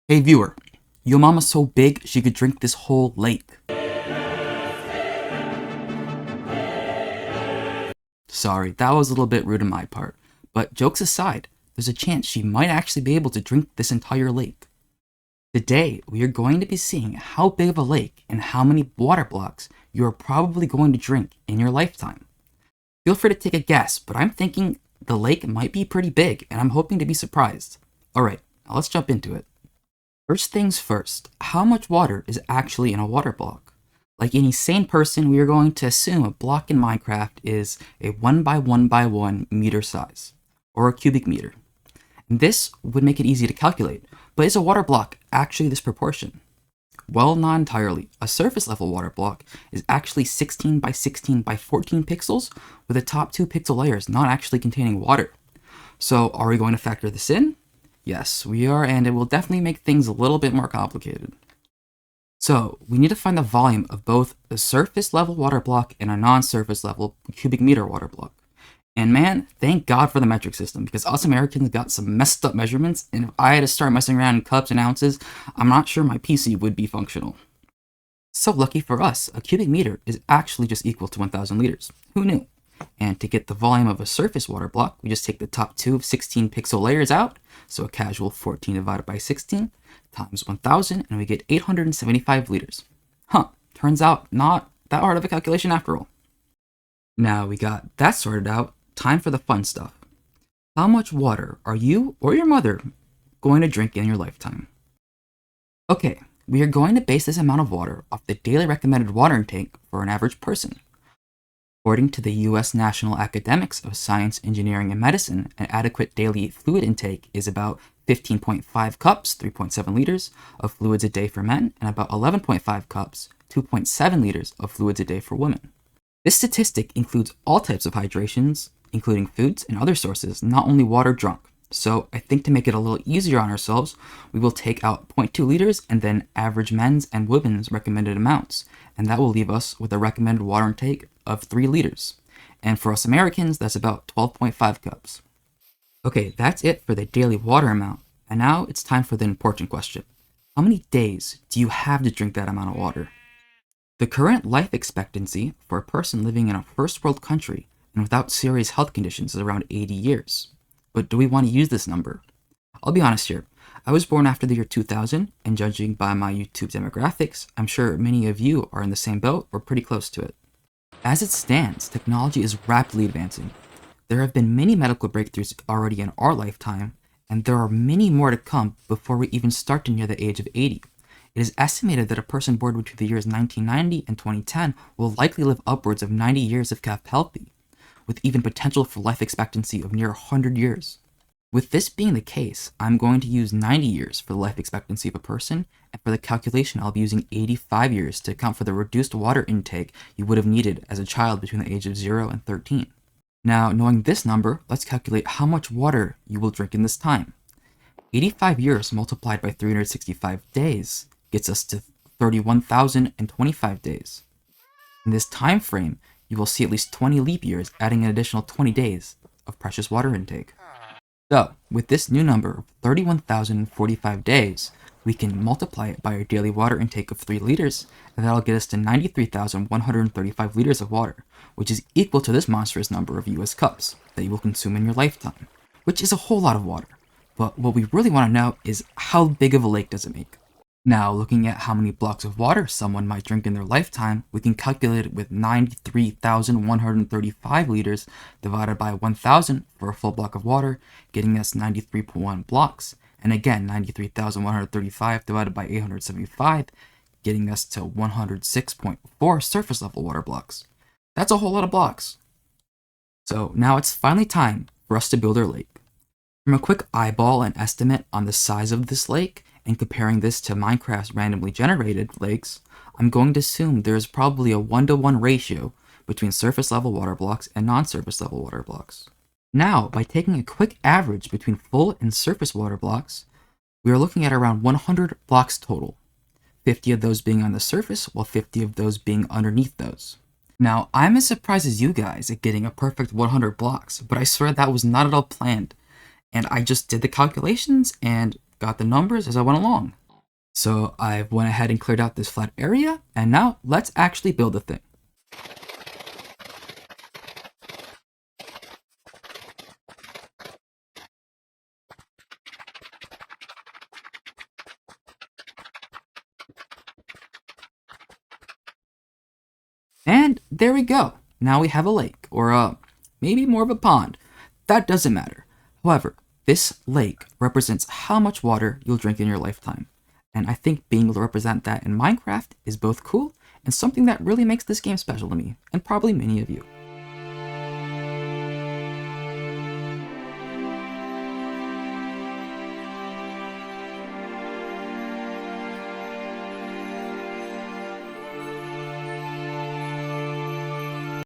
Hey viewer, your mama's so big she could drink this whole lake. Sorry, that was a little bit rude on my part, but jokes aside, there's a chance she might actually be able to drink this entire lake. Today, we are going to be seeing how big of a lake and how many water blocks you are probably going to drink in your lifetime. Feel free to take a guess, but I'm thinking the lake might be pretty big and I'm hoping to be surprised. Alright, now let's jump into it. First things first, how much water is actually in a water block? Like any sane person, we are going to assume a block in Minecraft is a 1 by 1 by 1 meter size, or a cubic meter. And this would make it easy to calculate, but is a water block actually this proportion? Well, not entirely. A surface level water block is actually 16 by 16 by 14 pixels, with the top 2 pixel layers not actually containing water. So are we going to factor this in? Yes, we are, and it will definitely make things a little bit more complicated. So we need to find the volume of both a surface level water block and a non-surface level cubic meter water block. And man, thank God for the metric system, because us Americans got some messed up measurements, and if I had to start messing around in cups and ounces, I'm not sure my PC would be functional. So lucky for us, a cubic meter is actually just equal to 1,000 liters. Who knew? And to get the volume of a surface water block, we just take the top 2 of 16 pixel layers out, so a casual 14 divided by 16 times 1,000, and we get 875 liters. Huh, turns out not that hard of a calculation after all. Now we got that sorted out, time for the fun stuff. How much water are you or your mother going to drink in your lifetime? Okay, we are going to base this amount of water off the daily recommended water intake for an average person. According to the U.S. National Academics of Science, Engineering, and Medicine, an adequate daily fluid intake is about 15.5 cups, 3.7 liters, of fluids a day for men, and about 11.5 cups, 2.7 liters, of fluids a day for women. This statistic includes all types of hydrations, including foods and other sources, not only water drunk. So I think to make it a little easier on ourselves, we will take out 0.2 liters and then average men's and women's recommended amounts, and that will leave us with a recommended water intake of 3 liters. And for us Americans, that's about 12.5 cups. Okay, that's it for the daily water amount, and now it's time for the important question. How many days do you have to drink that amount of water? The current life expectancy for a person living in a first world country and without serious health conditions is around 80 years. But do we want to use this number? I'll be honest here. I was born after the year 2000, and judging by my YouTube demographics, I'm sure many of you are in the same boat or pretty close to it. As it stands, technology is rapidly advancing. There have been many medical breakthroughs already in our lifetime, and there are many more to come before we even start to near the age of 80. It is estimated that a person born between the years 1990 and 2010 will likely live upwards of 90 years if kept healthy, with even potential for life expectancy of near 100 years. With this being the case, I'm going to use 90 years for the life expectancy of a person, and for the calculation I'll be using 85 years to account for the reduced water intake you would have needed as a child between the age of 0 and 13. Now, knowing this number, let's calculate how much water you will drink in this time. 85 years multiplied by 365 days gets us to 31,025 days. In this time frame, you will see at least 20 leap years, adding an additional 20 days of precious water intake. So, with this new number of 31,045 days, we can multiply it by our daily water intake of 3 liters, and that'll get us to 93,135 liters of water, which is equal to this monstrous number of US cups that you will consume in your lifetime, which is a whole lot of water. But what we really want to know is how big of a lake does it make? Now, looking at how many blocks of water someone might drink in their lifetime, we can calculate it with 93,135 liters divided by 1,000 for a full block of water, getting us 93.1 blocks. And again, 93,135 divided by 875, getting us to 106.4 surface level water blocks. That's a whole lot of blocks. So now it's finally time for us to build our lake. From a quick eyeball and estimate on the size of this lake, and comparing this to Minecraft's randomly generated lakes, I'm going to assume there is probably a 1-to-1 ratio between surface level water blocks and non-surface level water blocks. Now, by taking a quick average between full and surface water blocks, we are looking at around 100 blocks total, 50 of those being on the surface, while 50 of those being underneath those. Now, I'm as surprised as you guys at getting a perfect 100 blocks, but I swear that was not at all planned. And I just did the calculations, and got the numbers as I went along. So I went ahead and cleared out this flat area, and now let's actually build the thing. And there we go. Now we have a lake, or maybe more of a pond. That doesn't matter. However, this lake represents how much water you'll drink in your lifetime. And I think being able to represent that in Minecraft is both cool and something that really makes this game special to me, and probably many of you.